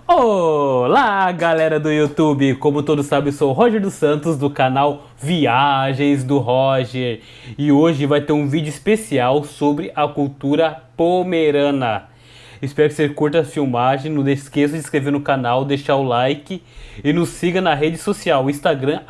Olá, galera do YouTube! Como todos sabem, eu sou o Roger dos Santos, do canal Viagens do Roger. E hoje vai ter um vídeo especial sobre a cultura pomerana. Espero que você curta a filmagem. Não esqueça de se inscrever no canal, deixar o like e nos siga na rede social, Instagram,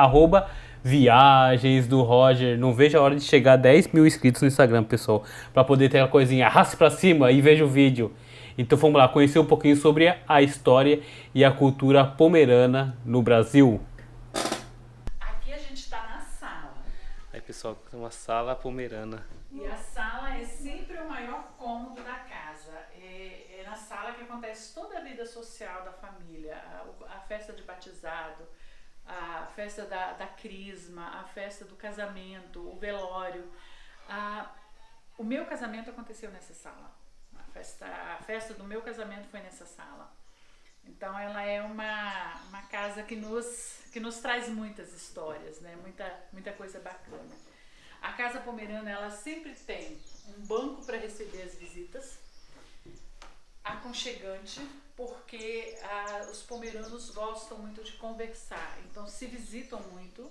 Viagens do Roger. Não vejo a hora de chegar a 10 mil inscritos no Instagram, pessoal, para poder ter aquela coisinha, arraste pra cima e veja o vídeo. Então vamos lá, conhecer um pouquinho sobre a história e a cultura pomerana no Brasil. Aqui a gente está na sala. Aí pessoal, tem uma sala pomerana. E a sala é sempre o maior cômodo da casa. É na sala que acontece toda a vida social da família. A festa de batizado, a festa da crisma, a festa do casamento, o velório. O meu casamento aconteceu nessa sala. A festa do meu casamento foi nessa sala. Então ela é uma casa que nos traz muitas histórias, né? Muita coisa bacana. A casa pomerana, ela sempre tem um banco para receber as visitas, aconchegante, porque os pomeranos gostam muito de conversar, então se visitam muito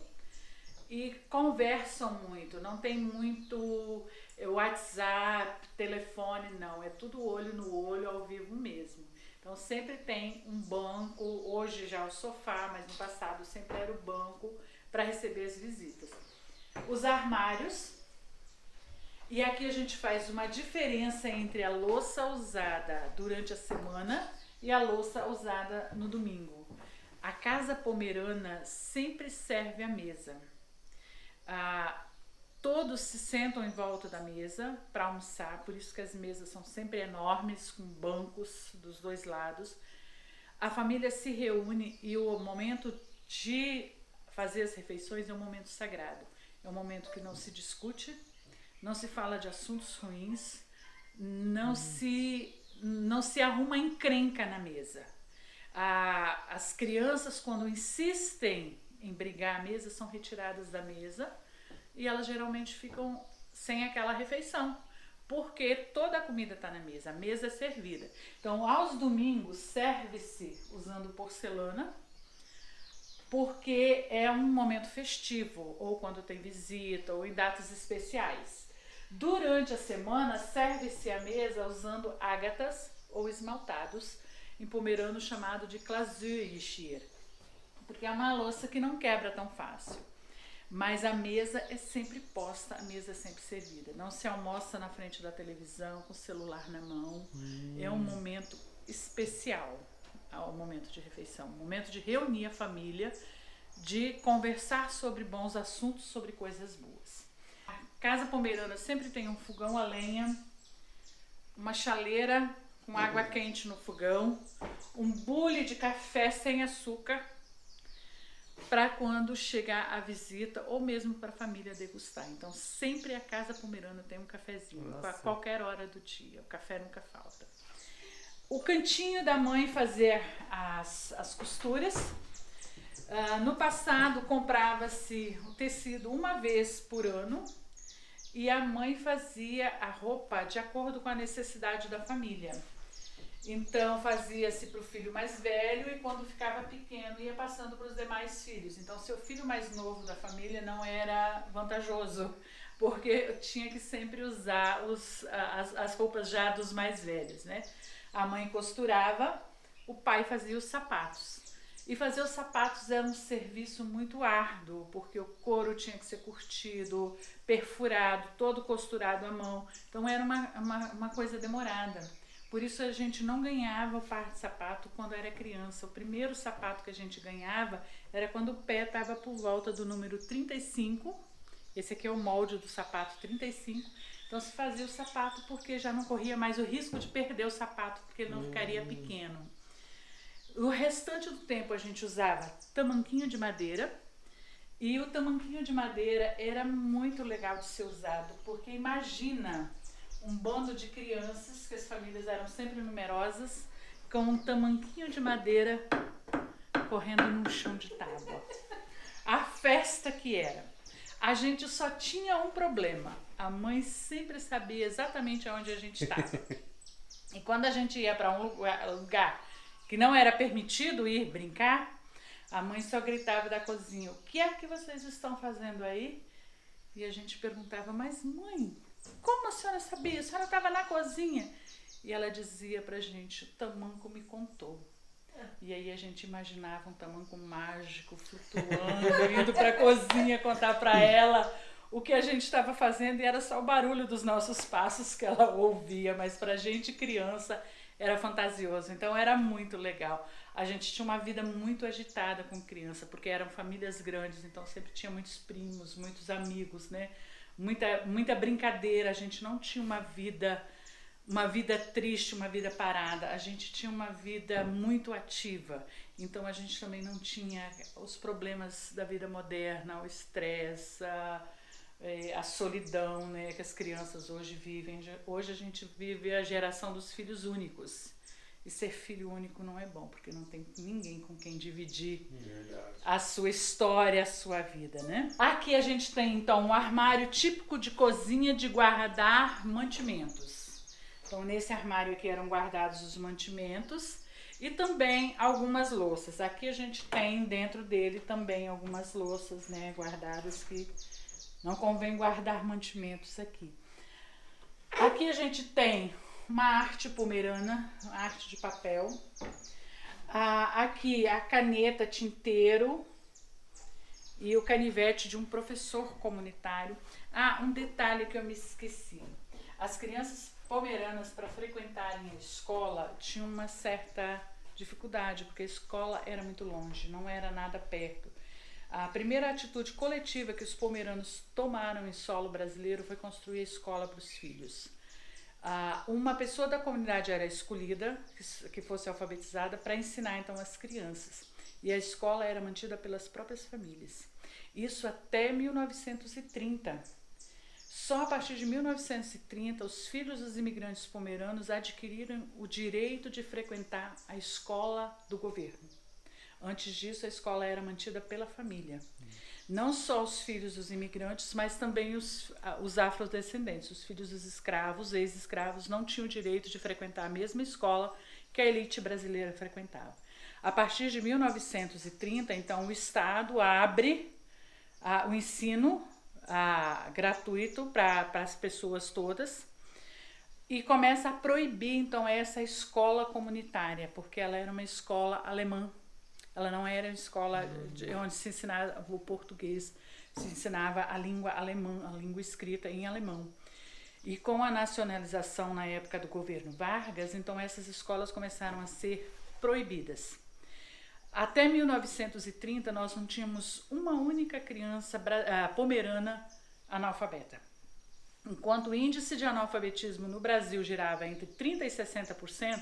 e conversam muito, não tem muito WhatsApp, telefone, não, é tudo olho no olho, ao vivo mesmo. Então sempre tem um banco, hoje já é o sofá, mas no passado sempre era o banco para receber as visitas. Os armários, e aqui a gente faz uma diferença entre a louça usada durante a semana e a louça usada no domingo. A casa pomerana sempre serve a mesa. Todos se sentam em volta da mesa para almoçar, por isso que as mesas são sempre enormes, com bancos dos dois lados. A família se reúne e o momento de fazer as refeições é um momento sagrado. É um momento que não se discute, não se fala de assuntos ruins, não se arruma encrenca na mesa. As crianças, quando insistem em brigar à mesa, são retiradas da mesa e elas geralmente ficam sem aquela refeição, porque toda a comida está na mesa, a mesa é servida. Então, aos domingos, serve-se usando porcelana, porque é um momento festivo, ou quando tem visita, ou em datas especiais. Durante a semana, serve-se a mesa usando ágatas ou esmaltados, em pomerano chamado de Glashüttenschir, porque é uma louça que não quebra tão fácil. Mas a mesa é sempre posta, a mesa é sempre servida. Não se almoça na frente da televisão, com o celular na mão. É um momento especial, o momento de refeição, um momento de reunir a família, de conversar sobre bons assuntos, sobre coisas boas. A casa pomerana sempre tem um fogão a lenha, uma chaleira com água quente no fogão, um bule de café sem açúcar, para quando chegar a visita ou mesmo para a família degustar. Então sempre a casa pomerana tem um cafezinho, a qualquer hora do dia, o café nunca falta. O cantinho da mãe fazer as costuras. No passado comprava-se o tecido uma vez por ano e a mãe fazia a roupa de acordo com a necessidade da família. Então fazia-se para o filho mais velho e quando ficava pequeno ia passando para os demais filhos. Então seu filho mais novo da família não era vantajoso, porque tinha que sempre usar as roupas já dos mais velhos, né? A mãe costurava, o pai fazia os sapatos. E fazer os sapatos era um serviço muito árduo, porque o couro tinha que ser curtido, perfurado, todo costurado à mão. Então era uma coisa demorada. Por isso a gente não ganhava o par de sapato quando era criança. O primeiro sapato que a gente ganhava era quando o pé estava por volta do número 35. Esse aqui é o molde do sapato 35. Então se fazia o sapato porque já não corria mais o risco de perder o sapato, porque ele não ficaria pequeno. O restante do tempo a gente usava tamanquinho de madeira. E o tamanquinho de madeira era muito legal de ser usado, porque imagina um bando de crianças, que as famílias eram sempre numerosas, com um tamanquinho de madeira correndo num chão de tábua. A festa que era. A gente só tinha um problema. A mãe sempre sabia exatamente onde a gente estava. E quando a gente ia para um lugar que que não era permitido ir brincar, a mãe só gritava da cozinha: o que é que vocês estão fazendo aí? E a gente perguntava: mas mãe, como a senhora sabia? A senhora estava na cozinha. E ela dizia pra gente: o tamanco me contou. E aí a gente imaginava um tamanco mágico flutuando, indo pra cozinha contar pra ela o que a gente estava fazendo, e era só o barulho dos nossos passos que ela ouvia, mas pra gente criança era fantasioso, então era muito legal. A gente tinha uma vida muito agitada com criança, porque eram famílias grandes, então sempre tinha muitos primos, muitos amigos, né? Muita brincadeira, a gente não tinha uma vida triste, uma vida parada. A gente tinha uma vida muito ativa. Então a gente também não tinha os problemas da vida moderna, o estresse, a solidão, né, que as crianças hoje vivem. Hoje a gente vive a geração dos filhos únicos. E ser filho único não é bom, porque não tem ninguém com quem dividir a sua história, a sua vida, né? Aqui a gente tem, então, um armário típico de cozinha de guardar mantimentos. Então, nesse armário aqui eram guardados os mantimentos e também algumas louças. Aqui a gente tem dentro dele também algumas louças, né, guardadas, que não convém guardar mantimentos aqui. Aqui a gente tem uma arte pomerana, uma arte de papel. Aqui a caneta tinteiro e o canivete de um professor comunitário. Um detalhe que eu me esqueci. As crianças pomeranas, para frequentarem a escola, tinham uma certa dificuldade, porque a escola era muito longe, não era nada perto. A primeira atitude coletiva que os pomeranos tomaram em solo brasileiro foi construir a escola para os filhos. Uma pessoa da comunidade era escolhida, que fosse alfabetizada, para ensinar então as crianças. E a escola era mantida pelas próprias famílias. Isso até 1930. Só a partir de 1930, os filhos dos imigrantes pomeranos adquiriram o direito de frequentar a escola do governo. Antes disso, a escola era mantida pela família. Não só os filhos dos imigrantes, mas também os afrodescendentes. Os filhos dos escravos, ex-escravos, não tinham o direito de frequentar a mesma escola que a elite brasileira frequentava. A partir de 1930, então, o Estado abre o ensino gratuito para as pessoas todas e começa a proibir, então, essa escola comunitária, porque ela era uma escola alemã. Ela não era uma escola onde se ensinava o português, se ensinava a língua alemã, a língua escrita em alemão. E com a nacionalização na época do governo Vargas, então essas escolas começaram a ser proibidas. Até 1930 nós não tínhamos uma única criança pomerana analfabeta. Enquanto o índice de analfabetismo no Brasil girava entre 30% e 60%,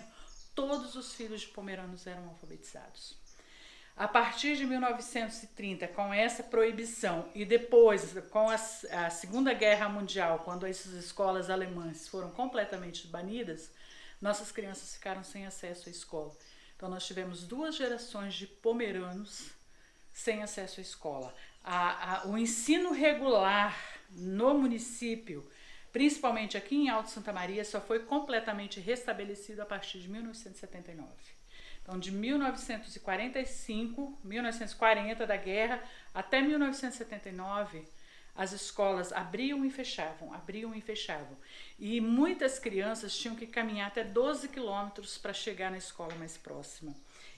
todos os filhos de pomeranos eram alfabetizados. A partir de 1930, com essa proibição, e depois com a Segunda Guerra Mundial, quando essas escolas alemãs foram completamente banidas, nossas crianças ficaram sem acesso à escola. Então nós tivemos 2 gerações de pomeranos sem acesso à escola. O ensino regular no município, principalmente aqui em Alto Santa Maria, só foi completamente restabelecido a partir de 1979. Então, de 1940 da guerra, até 1979, as escolas abriam e fechavam. E muitas crianças tinham que caminhar até 12 quilômetros para chegar na escola mais próxima.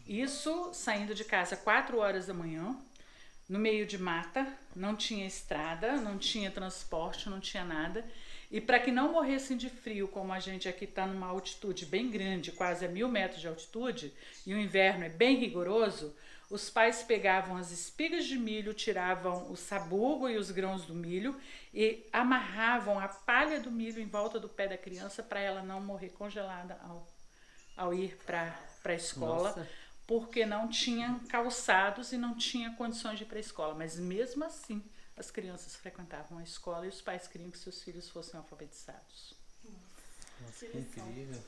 Isso saindo de casa 4 horas da manhã, no meio de mata, não tinha estrada, não tinha transporte, não tinha nada. E para que não morressem de frio, como a gente aqui está numa altitude bem grande, quase a 1000 metros de altitude, e o inverno é bem rigoroso, os pais pegavam as espigas de milho, tiravam o sabugo e os grãos do milho e amarravam a palha do milho em volta do pé da criança para ela não morrer congelada ao ir para a escola. Nossa. Porque não tinham calçados e não tinha condições de ir para a escola. Mas mesmo assim, as crianças frequentavam a escola e os pais queriam que seus filhos fossem alfabetizados. Nossa, que incrível.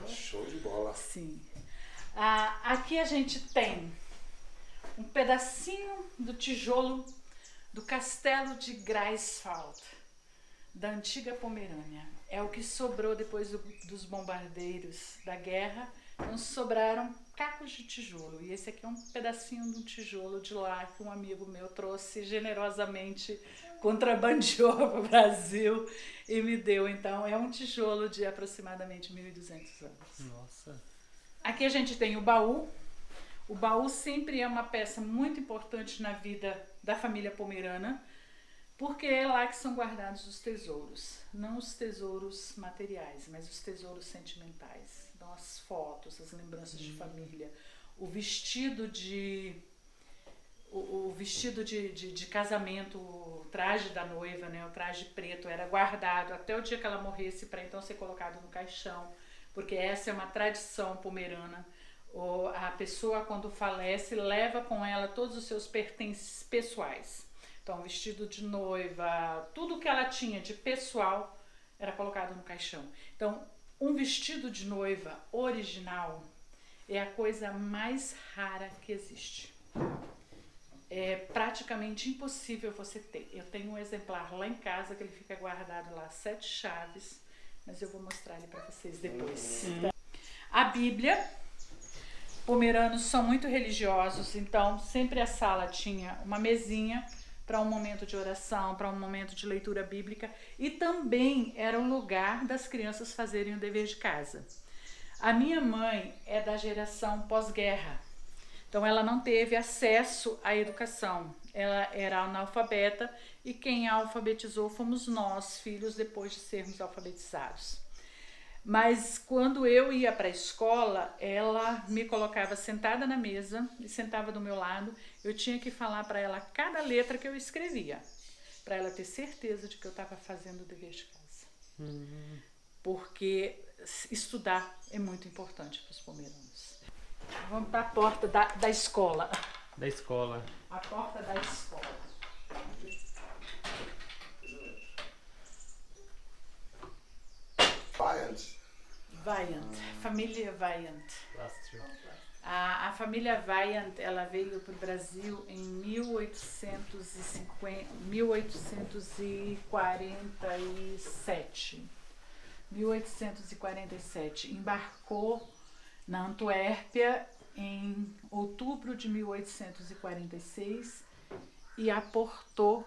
Show de bola. Sim. Aqui a gente tem um pedacinho do tijolo do castelo de Greifswald, da antiga Pomerânia. É o que sobrou depois dos bombardeiros da guerra Então sobraram cacos de tijolo. E esse aqui é um pedacinho de um tijolo de lá que um amigo meu trouxe generosamente, contrabandeou para o Brasil e me deu. Então é um tijolo de aproximadamente 1.200 anos. Nossa. Aqui a gente tem o baú. O baú sempre é uma peça muito importante na vida da família pomerana, porque é lá que são guardados os tesouros. Não os tesouros materiais, mas os tesouros sentimentais. Então as fotos, as lembranças de família, o vestido de casamento, o traje da noiva, né, o traje preto, era guardado até o dia que ela morresse para então ser colocado no caixão, porque essa é uma tradição pomerana. A pessoa, quando falece, leva com ela todos os seus pertences pessoais. Então, vestido de noiva, tudo que ela tinha de pessoal era colocado no caixão. Então, um vestido de noiva original é a coisa mais rara que existe. É praticamente impossível você ter. Eu tenho um exemplar lá em casa que ele fica guardado lá, 7 chaves, mas eu vou mostrar ele para vocês depois. A Bíblia. Pomeranos são muito religiosos, então sempre a sala tinha uma mesinha para um momento de oração, para um momento de leitura bíblica, e também era um lugar das crianças fazerem o dever de casa. A minha mãe é da geração pós-guerra, então ela não teve acesso à educação, ela era analfabeta e quem a alfabetizou fomos nós, filhos, depois de sermos alfabetizados. Mas quando eu ia para a escola, ela me colocava sentada na mesa e sentava do meu lado. Eu tinha que falar para ela cada letra que eu escrevia, para ela ter certeza de que eu estava fazendo o dever de casa. Porque estudar é muito importante para os pomeranos. Vamos para a porta da escola. Da escola. A porta da escola. Vyant, família Vyant. A família Vyant, ela veio para o Brasil em 1847. Embarcou na Antuérpia em outubro de 1846 e aportou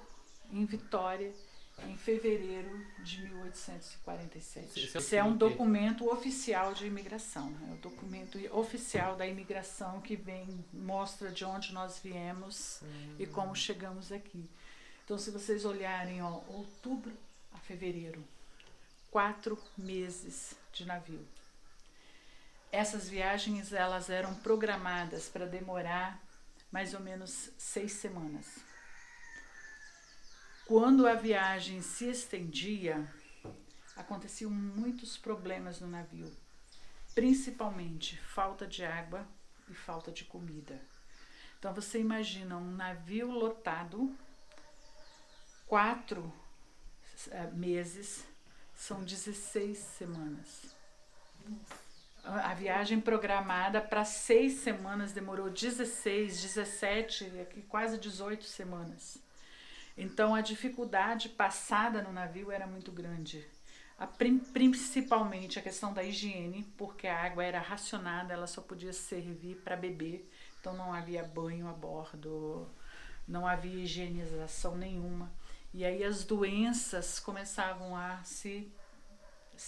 em Vitória em fevereiro de 1847. Esse é um documento oficial de imigração, é o documento oficial da imigração que mostra de onde nós viemos e como chegamos aqui. Então, se vocês olharem, outubro a fevereiro, 4 meses de navio. Essas viagens, elas eram programadas para demorar mais ou menos 6 semanas. Quando a viagem se estendia, aconteciam muitos problemas no navio, principalmente falta de água e falta de comida. Então você imagina um navio lotado, 4 meses, são 16 semanas. A viagem programada para 6 semanas demorou 16, 17, quase 18 semanas. Então a dificuldade passada no navio era muito grande, principalmente a questão da higiene, porque a água era racionada, ela só podia servir para beber, então não havia banho a bordo, não havia higienização nenhuma, e aí as doenças começavam a se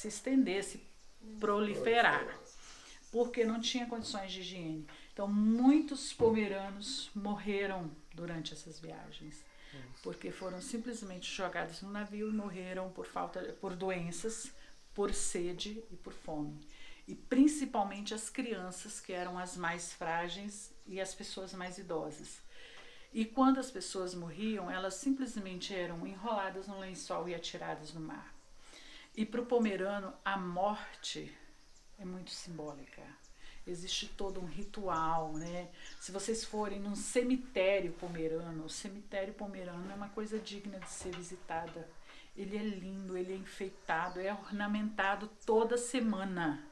estender, se proliferar, porque não tinha condições de higiene. Então muitos pomeranos morreram durante essas viagens, porque foram simplesmente jogados no navio e morreram por doenças, por sede e por fome. E principalmente as crianças, que eram as mais frágeis, e as pessoas mais idosas. E quando as pessoas morriam, elas simplesmente eram enroladas no lençol e atiradas no mar. E para o pomerano, a morte é muito simbólica. Existe todo um ritual, né? Se vocês forem num cemitério pomerano, o cemitério pomerano é uma coisa digna de ser visitada. Ele é lindo, ele é enfeitado, é ornamentado toda semana.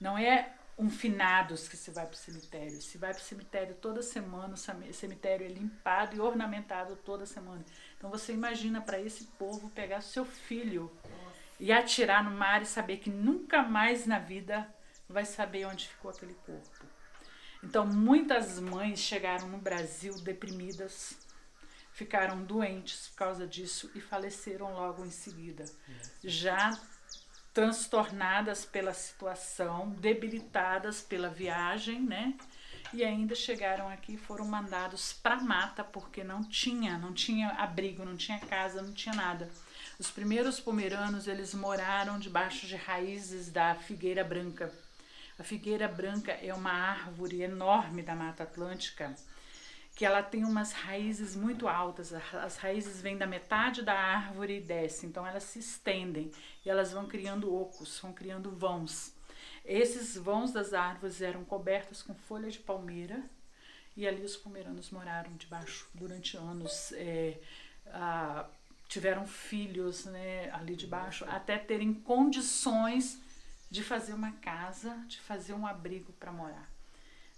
Não é um finados que se vai para o cemitério. Se vai para o cemitério toda semana, o cemitério é limpado e ornamentado toda semana. Então você imagina para esse povo pegar seu filho e atirar no mar e saber que nunca mais na vida vai saber onde ficou aquele corpo. Então, muitas mães chegaram no Brasil deprimidas, ficaram doentes por causa disso e faleceram logo em seguida. Já transtornadas pela situação, debilitadas pela viagem, né? E ainda chegaram aqui e foram mandados para a mata porque não tinha abrigo, não tinha casa, não tinha nada. Os primeiros pomeranos, eles moraram debaixo de raízes da figueira branca. A figueira branca é uma árvore enorme da Mata Atlântica, que ela tem umas raízes muito altas. As raízes vêm da metade da árvore e descem, então elas se estendem e elas vão criando ocos, vão criando vãos. Esses vãos das árvores eram cobertos com folha de palmeira e ali os pomeranos moraram debaixo durante anos. Tiveram filhos, né, ali debaixo, até terem condições de fazer uma casa, de fazer um abrigo para morar.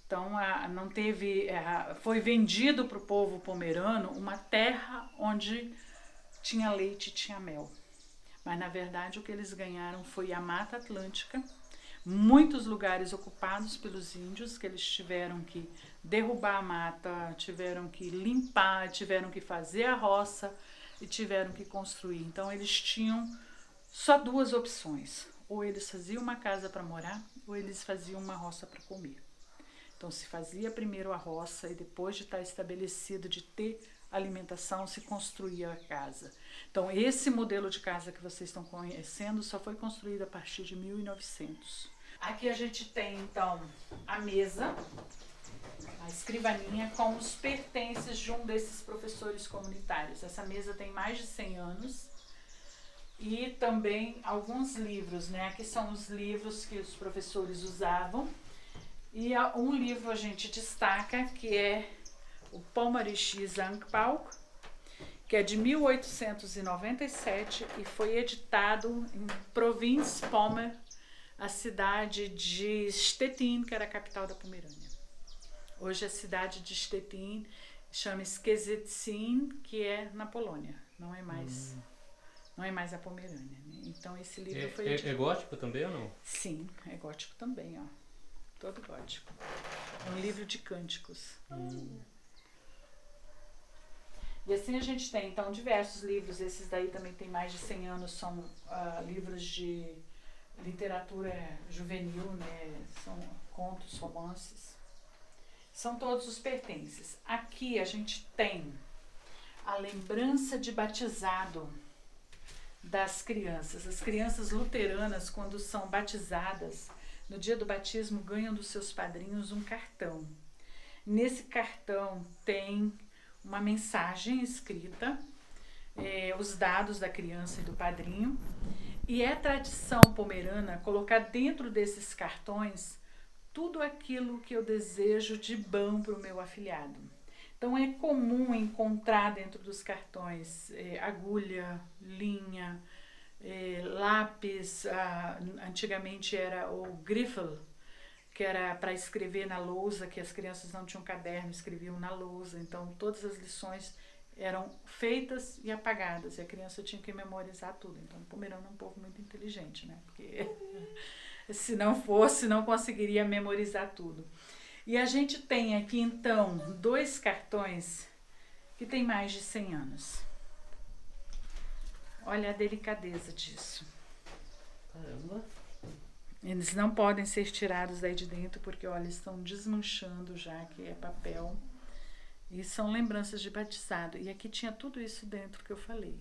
Então, não teve, foi vendido para o povo pomerano uma terra onde tinha leite e tinha mel. Mas, na verdade, o que eles ganharam foi a Mata Atlântica, muitos lugares ocupados pelos índios, que eles tiveram que derrubar a mata, tiveram que limpar, tiveram que fazer a roça e tiveram que construir. Então, eles tinham só duas opções. Ou eles faziam uma casa para morar, ou eles faziam uma roça para comer. Então, se fazia primeiro a roça e depois de estar estabelecido, de ter alimentação, se construía a casa. Então, esse modelo de casa que vocês estão conhecendo só foi construído a partir de 1900. Aqui a gente tem, então, a mesa, a escrivaninha com os pertences de um desses professores comunitários. Essa mesa tem mais de 100 anos. E também alguns livros, né? Aqui são os livros que os professores usavam. E um livro a gente destaca, que é o Pommerische Gesangbuch, que é de 1897 e foi editado em Provinz Pommern, a cidade de Stettin, que era a capital da Pomerânia. Hoje a cidade de Stettin chama-se Kędzierzyn, que é na Polônia, não é mais a Pomerânia, né? Então esse livro foi editado. É gótico também ou não? Sim, é gótico também, ó. Todo gótico. É um livro de cânticos. E assim a gente tem, então, diversos livros. Esses daí também tem mais de 100 anos. São livros de literatura juvenil, né? São contos, romances. São todos os pertences. Aqui a gente tem a lembrança de batizado das crianças. As crianças luteranas, quando são batizadas, no dia do batismo, ganham dos seus padrinhos um cartão. Nesse cartão tem uma mensagem escrita, os dados da criança e do padrinho, e é tradição pomerana colocar dentro desses cartões tudo aquilo que eu desejo de bom para o meu afilhado. Então é comum encontrar dentro dos cartões agulha, linha, lápis, antigamente era o Griffel, que era para escrever na lousa, que as crianças não tinham caderno, escreviam na lousa. Então todas as lições eram feitas e apagadas, e a criança tinha que memorizar tudo. Então o pomerano é um povo muito inteligente, né? Porque se não fosse, não conseguiria memorizar tudo. E a gente tem aqui, então, 2 cartões que têm mais de 100 anos. Olha a delicadeza disso. Caramba. Eles não podem ser tirados daí de dentro porque, olha, estão desmanchando já, que é papel. E são lembranças de batizado. E aqui tinha tudo isso dentro que eu falei.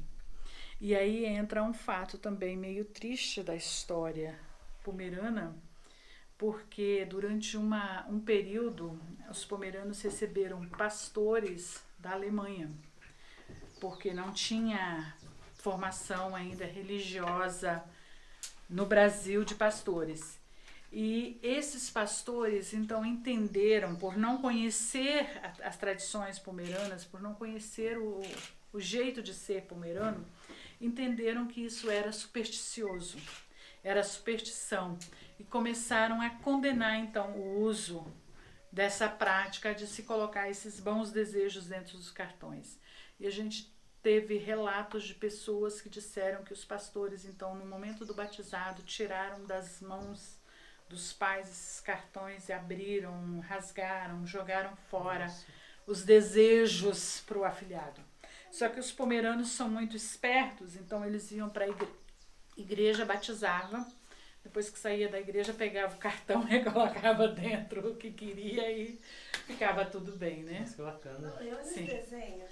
E aí entra um fato também meio triste da história pomerana, porque durante um período os pomeranos receberam pastores da Alemanha, porque não tinha formação ainda religiosa no Brasil de pastores. E esses pastores, então, entenderam, por não conhecer as tradições pomeranas, por não conhecer o jeito de ser pomerano, entenderam que isso era supersticioso, era superstição, e começaram a condenar, então, o uso dessa prática de se colocar esses bons desejos dentro dos cartões. E a gente teve relatos de pessoas que disseram que os pastores, então, no momento do batizado, tiraram das mãos dos pais esses cartões e abriram, rasgaram, jogaram fora os desejos para o afilhado. Só que os pomeranos são muito espertos, então eles iam para a igreja, batizava, depois que saía da igreja pegava o cartão e colocava dentro o que queria e ficava tudo bem, né? Nossa, que bacana. Sim.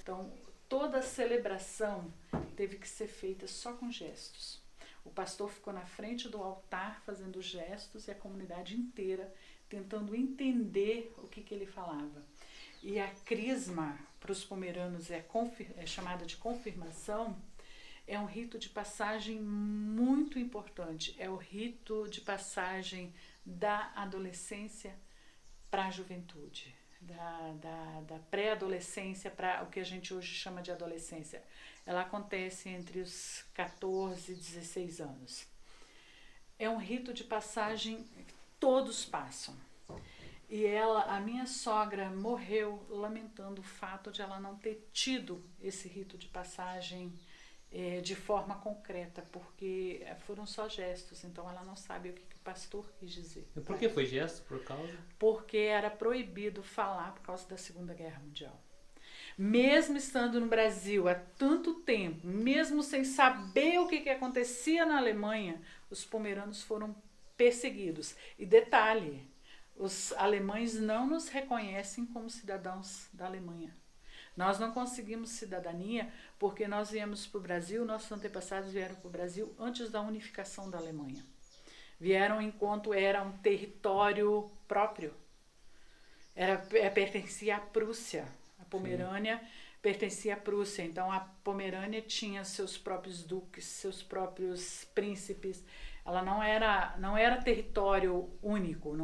Então, toda a celebração teve que ser feita só com gestos. O pastor ficou na frente do altar fazendo gestos e a comunidade inteira tentando entender o que ele falava. E a crisma, para os pomeranos, é chamada de confirmação, é um rito de passagem muito importante. É o rito de passagem da adolescência para a juventude, da pré-adolescência para o que a gente hoje chama de adolescência. Ela acontece entre os 14 e 16 anos. É um rito de passagem que todos passam. E a minha sogra morreu lamentando o fato de ela não ter tido esse rito de passagem de forma concreta, porque foram só gestos, então ela não sabe o que o pastor quis dizer. E por que foi gesto? Por causa? Porque era proibido falar por causa da Segunda Guerra Mundial. Mesmo estando no Brasil há tanto tempo, mesmo sem saber o que acontecia na Alemanha, os pomeranos foram perseguidos. E detalhe, os alemães não nos reconhecem como cidadãos da Alemanha. Nós não conseguimos cidadania porque nós viemos para o Brasil, nossos antepassados vieram para o Brasil antes da unificação da Alemanha. Vieram enquanto era um território próprio. Pertencia à Prússia. A Pomerânia pertencia à Prússia. Então a Pomerânia tinha seus próprios duques, seus próprios príncipes. Ela não era território único,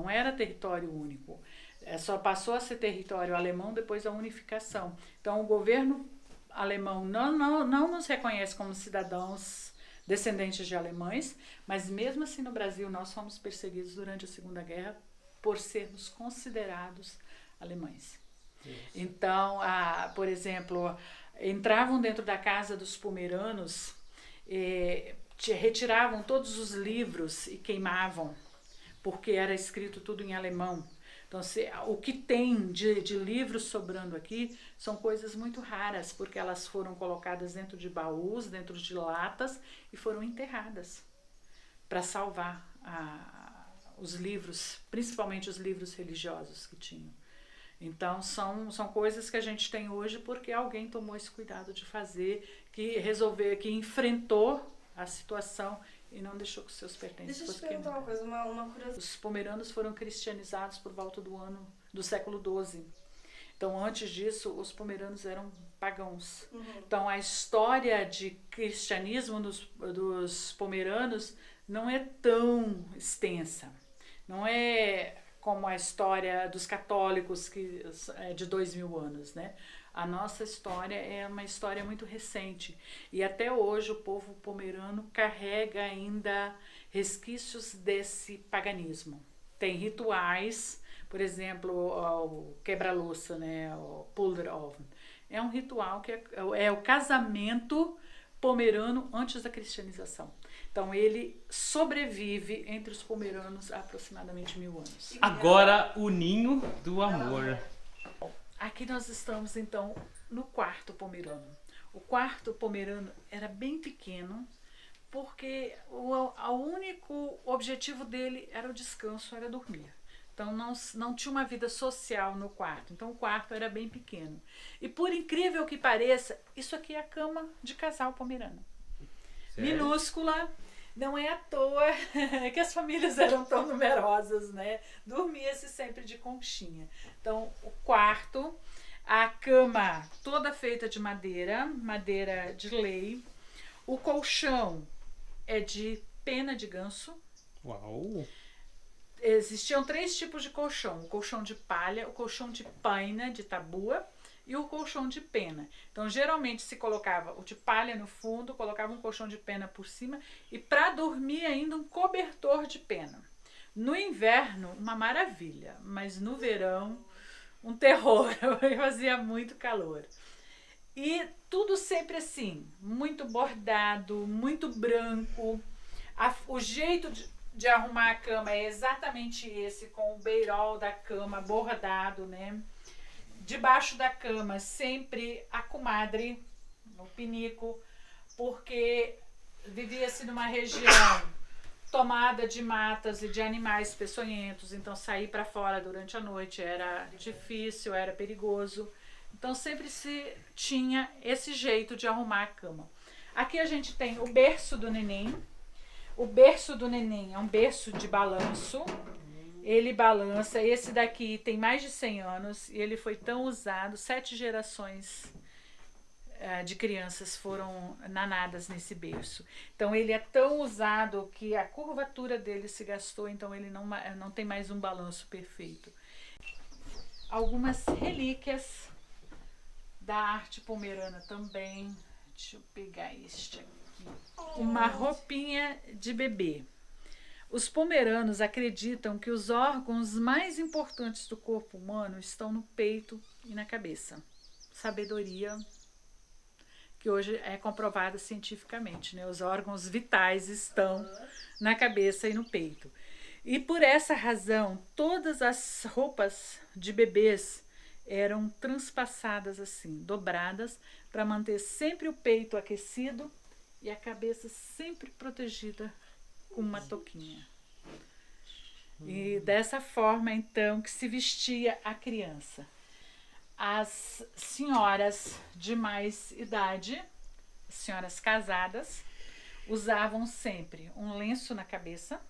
só passou a ser território alemão depois da unificação. Então o governo alemão não nos reconhece como cidadãos descendentes de alemães, mas mesmo assim no Brasil nós fomos perseguidos durante a Segunda Guerra por sermos considerados alemães. Isso. Então, por exemplo, entravam dentro da casa dos pomeranos, retiravam todos os livros e queimavam, porque era escrito tudo em alemão. Então, o que tem de livros sobrando aqui são coisas muito raras, porque elas foram colocadas dentro de baús, dentro de latas e foram enterradas para salvar os livros, principalmente os livros religiosos que tinham. Então, são coisas que a gente tem hoje porque alguém tomou esse cuidado de fazer, que enfrentou a situação e não deixou que os seus pertences fossem queimados. Deixa eu te perguntar uma coisa, uma curiosidade. Os pomeranos foram cristianizados por volta do século XII. Então, antes disso, os pomeranos eram pagãos. Uhum. Então, a história de cristianismo dos pomeranos não é tão extensa. Não é como a história dos católicos, que é de 2000 anos, né? A nossa história é uma história muito recente e até hoje o povo pomerano carrega ainda resquícios desse paganismo. Tem rituais, por exemplo, o quebra-louça, né? O Pulveroven. É um ritual que é o casamento pomerano antes da cristianização. Então ele sobrevive entre os pomeranos há aproximadamente 1000 anos. Agora o ninho do amor. Aqui nós estamos, então, no quarto pomerano. O quarto pomerano era bem pequeno, porque o único objetivo dele era o descanso, era dormir. Então, não tinha uma vida social no quarto. Então, o quarto era bem pequeno. E, por incrível que pareça, isso aqui é a cama de casal pomerano. Sério? Minúscula. Não é à toa que as famílias eram tão numerosas, né? Dormia-se sempre de conchinha. Então, o quarto, a cama toda feita de madeira de lei. O colchão é de pena de ganso. Uau! Existiam 3 tipos de colchão. O colchão de palha, o colchão de paina, de tabua, e o colchão de pena. Então, geralmente se colocava o de palha no fundo, colocava um colchão de pena por cima e para dormir ainda um cobertor de pena. No inverno, uma maravilha, mas no verão, um terror, fazia muito calor. E tudo sempre assim, muito bordado, muito branco. O jeito de arrumar a cama é exatamente esse, com o beirol da cama bordado, né? Debaixo da cama, sempre a comadre, o pinico, porque vivia-se numa região tomada de matas e de animais peçonhentos, então sair para fora durante a noite era difícil, era perigoso. Então sempre se tinha esse jeito de arrumar a cama. Aqui a gente tem o berço do neném. O berço do neném é um berço de balanço. Ele balança. Esse daqui tem mais de 100 anos e ele foi tão usado, 7 gerações de crianças foram nanadas nesse berço. Então ele é tão usado que a curvatura dele se gastou, então ele não tem mais um balanço perfeito. Algumas relíquias da arte pomerana também. Deixa eu pegar este aqui. Uma roupinha de bebê. Os pomeranos acreditam que os órgãos mais importantes do corpo humano estão no peito e na cabeça. Sabedoria que hoje é comprovada cientificamente, né? Os órgãos vitais estão na cabeça e no peito. E por essa razão, todas as roupas de bebês eram transpassadas assim, dobradas, para manter sempre o peito aquecido e a cabeça sempre protegida com uma touquinha. E dessa forma, então, que se vestia a criança. As senhoras de mais idade, senhoras casadas, usavam sempre um lenço na cabeça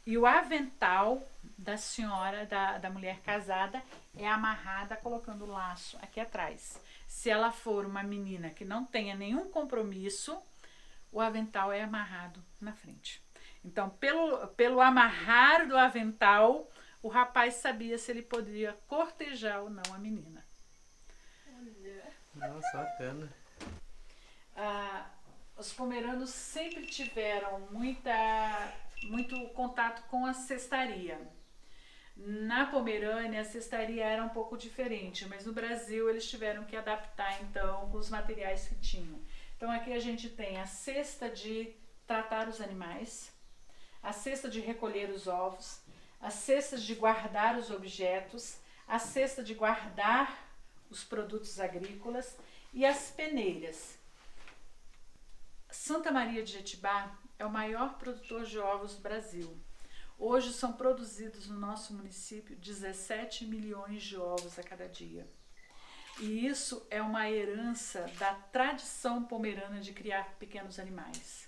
e o avental da senhora, da mulher casada, é amarrada colocando o laço aqui atrás. Se ela for uma menina que não tenha nenhum compromisso, o avental é amarrado na frente. Então, pelo amarrar do avental, o rapaz sabia se ele poderia cortejar ou não a menina. Nossa, bacana. Os pomeranos sempre tiveram muito contato com a cestaria. Na Pomerânia, a cestaria era um pouco diferente, mas no Brasil eles tiveram que adaptar, então, com os materiais que tinham. Então, aqui a gente tem a cesta de tratar os animais, a cesta de recolher os ovos, as cestas de guardar os objetos, a cesta de guardar os produtos agrícolas e as peneiras. Santa Maria de Jetibá é o maior produtor de ovos do Brasil. Hoje são produzidos no nosso município 17 milhões de ovos a cada dia. E isso é uma herança da tradição pomerana de criar pequenos animais.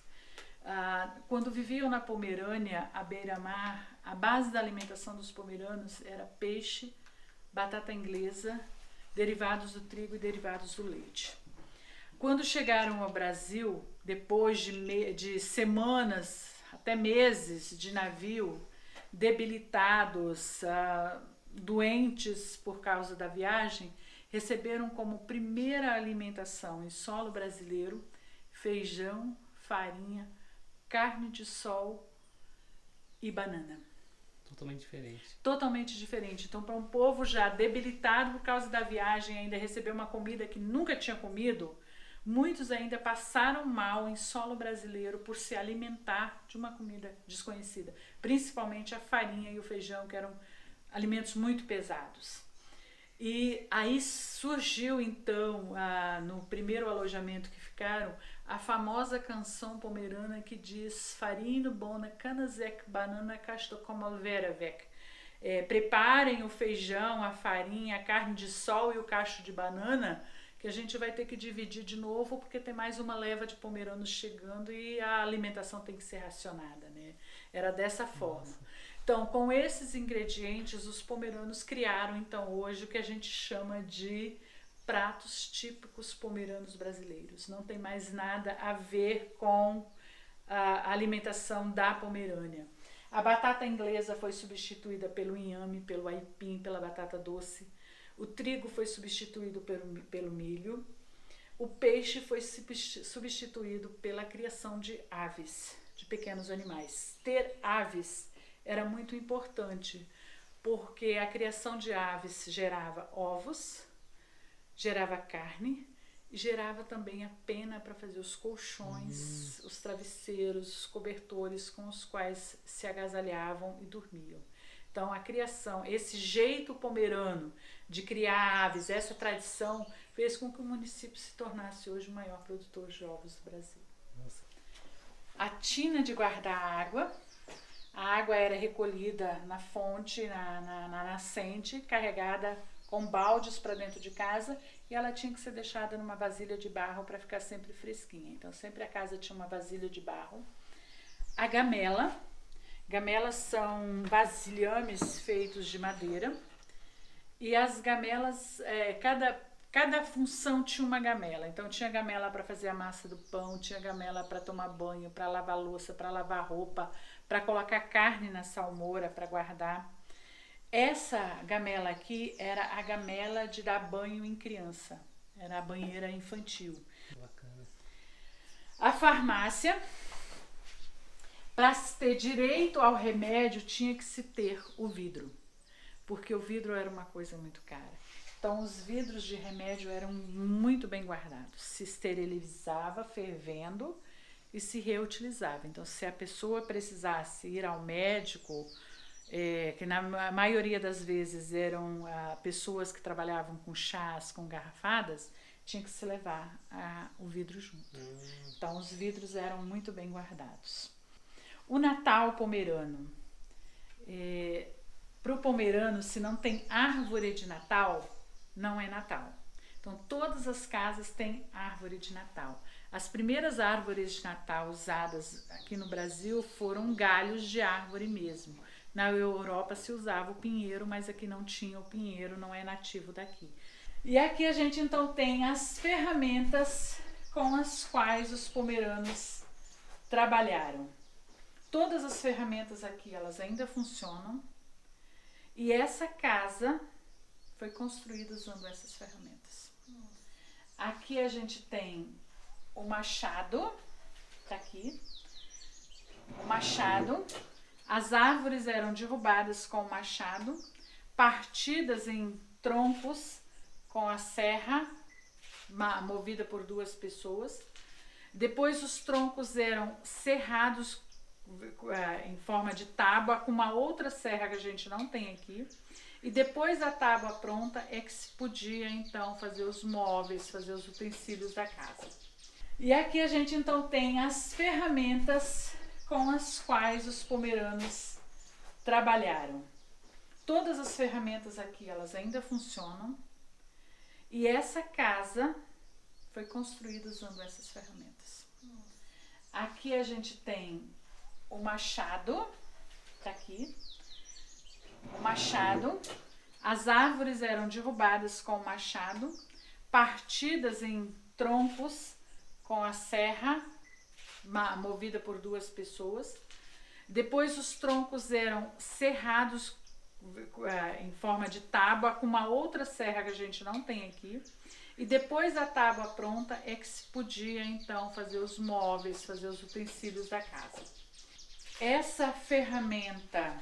Quando viviam na Pomerânia, à beira-mar, a base da alimentação dos pomeranos era peixe, batata inglesa, derivados do trigo e derivados do leite. Quando chegaram ao Brasil, depois de semanas, até meses de navio, debilitados, doentes por causa da viagem, receberam como primeira alimentação em solo brasileiro feijão, farinha, carne de sol e banana. Totalmente diferente. Totalmente diferente. Então, para um povo já debilitado por causa da viagem, ainda receber uma comida que nunca tinha comido, muitos ainda passaram mal em solo brasileiro por se alimentar de uma comida desconhecida, principalmente a farinha e o feijão, que eram alimentos muito pesados. E aí surgiu então, no primeiro alojamento que ficaram, a famosa canção pomerana que diz farino bona canazek banana castocomalveravec. Preparem o feijão, a farinha, a carne de sol e o cacho de banana, que a gente vai ter que dividir de novo porque tem mais uma leva de pomeranos chegando e a alimentação tem que ser racionada, né? Era dessa forma. Nossa. Então, com esses ingredientes, os pomeranos criaram, então, hoje o que a gente chama de pratos típicos pomeranos brasileiros. Não tem mais nada a ver com a alimentação da Pomerânia. A batata inglesa foi substituída pelo inhame, pelo aipim, pela batata doce. O trigo foi substituído pelo milho. O peixe foi substituído pela criação de aves, de pequenos animais. Ter aves era muito importante, porque a criação de aves gerava ovos, gerava carne E gerava também a pena para fazer os colchões, os travesseiros, os cobertores com os quais se agasalhavam e dormiam. Então a criação, esse jeito pomerano de criar aves, essa tradição fez com que o município se tornasse hoje o maior produtor de ovos do Brasil. Nossa. A tina de guardar água, a água era recolhida na fonte, na nascente, carregada com baldes para dentro de casa, e ela tinha que ser deixada numa vasilha de barro para ficar sempre fresquinha. Então sempre a casa tinha uma vasilha de barro. A gamela, gamelas são vasilhames feitos de madeira, e as gamelas, cada função tinha uma gamela. Então tinha gamela para fazer a massa do pão, tinha gamela para tomar banho, para lavar louça, para lavar roupa, para colocar carne na salmoura, para guardar. Essa gamela aqui era a gamela de dar banho em criança, era a banheira infantil. Bacana. A farmácia, para se ter direito ao remédio, tinha que se ter o vidro, porque o vidro era uma coisa muito cara. Então os vidros de remédio eram muito bem guardados, se esterilizava fervendo e se reutilizava. Então se a pessoa precisasse ir ao médico, que na maioria das vezes eram pessoas que trabalhavam com chás, com garrafadas, tinha que se levar o vidro junto. Então os vidros eram muito bem guardados. O Natal pomerano. Para o pomerano, se não tem árvore de Natal, não é Natal. Então todas as casas têm árvore de Natal. As primeiras árvores de Natal usadas aqui no Brasil foram galhos de árvore mesmo. Na Europa se usava o pinheiro, mas aqui não tinha o pinheiro, não é nativo daqui. E aqui a gente então tem as ferramentas com as quais os pomeranos trabalharam. Todas as ferramentas aqui, elas ainda funcionam. E essa casa foi construída usando essas ferramentas. Aqui a gente tem o machado, tá aqui, o machado. As árvores eram derrubadas com o machado, partidas em troncos com a serra, movida por 2 pessoas. Depois os troncos eram serrados em forma de tábua com uma outra serra que a gente não tem aqui. E depois da tábua pronta é que se podia então fazer os móveis, fazer os utensílios da casa. E aqui a gente então tem as ferramentas com as quais os pomeranos trabalharam. Todas as ferramentas aqui, elas ainda funcionam. E essa casa foi construída usando essas ferramentas. Aqui a gente tem o machado, tá aqui. O machado. As árvores eram derrubadas com o machado, partidas em troncos com a serra, movida por 2 pessoas. Depois os troncos eram serrados em forma de tábua com uma outra serra que a gente não tem aqui. E depois da tábua pronta é que se podia então fazer os móveis, fazer os utensílios da casa. Essa ferramenta,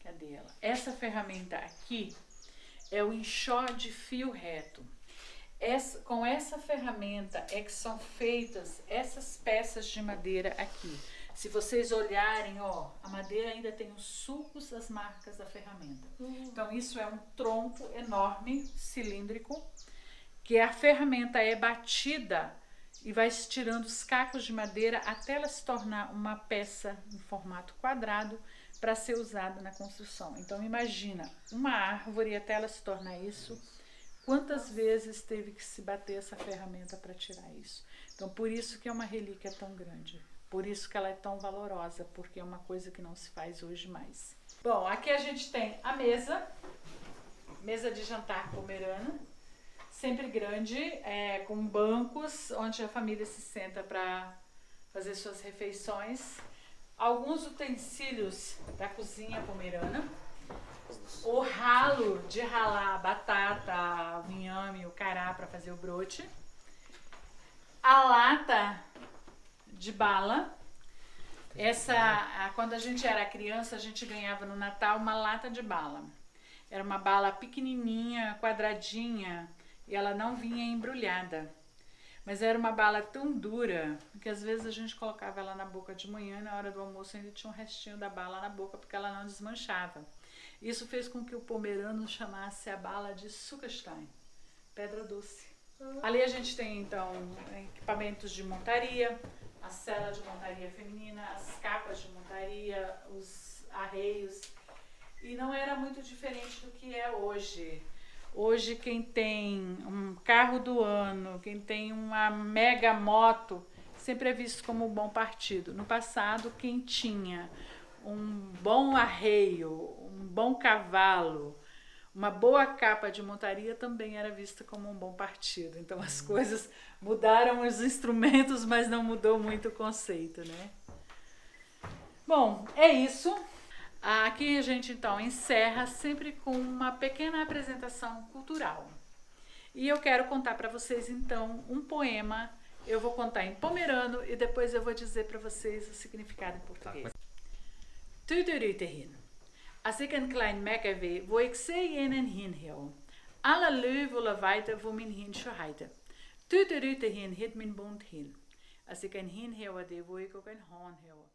cadê ela? Essa ferramenta aqui é o enxó de fio reto. Com essa ferramenta é que são feitas essas peças de madeira aqui. Se vocês olharem, ó, a madeira ainda tem os sulcos, as marcas da ferramenta. Então isso é um tronco enorme, cilíndrico, que a ferramenta é batida e vai se tirando os cacos de madeira até ela se tornar uma peça em formato quadrado para ser usada na construção. Então imagina, uma árvore até ela se tornar isso. Quantas vezes teve que se bater essa ferramenta para tirar isso? Então, por isso que é uma relíquia tão grande. Por isso que ela é tão valorosa, porque é uma coisa que não se faz hoje mais. Bom, aqui a gente tem a mesa de jantar pomerana, sempre grande, com bancos onde a família se senta para fazer suas refeições. Alguns utensílios da cozinha pomerana. O ralo de ralar a batata, o inhame, o cará para fazer o brote. A lata de bala. Quando a gente era criança, a gente ganhava no Natal uma lata de bala. Era uma bala pequenininha, quadradinha, e ela não vinha embrulhada. Mas era uma bala tão dura que às vezes a gente colocava ela na boca de manhã e na hora do almoço ainda tinha um restinho da bala na boca porque ela não desmanchava. Isso fez com que o pomerano chamasse a bala de Zuckerstein, pedra doce. Ali a gente tem então equipamentos de montaria, a sela de montaria feminina, as capas de montaria, os arreios. E não era muito diferente do que é hoje. Hoje quem tem um carro do ano, quem tem uma mega moto, sempre é visto como um bom partido. No passado, quem tinha um bom arreio, um bom cavalo, uma boa capa de montaria também era vista como um bom partido. Então as coisas mudaram os instrumentos, mas não mudou muito o conceito, né? Bom, é isso. Aqui a gente então encerra sempre com uma pequena apresentação cultural. E eu quero contar para vocês então um poema. Eu vou contar em pomerano e depois eu vou dizer para vocês o significado em português. Tuterutehin. Als ik een klein mekker wee, wo ik zee in en hin heel. Alle leu willen weiter, wo min hin zo heite. Tuterutehin hit min bond hin. Als ik een hin heel, wo ik ook een haan heel.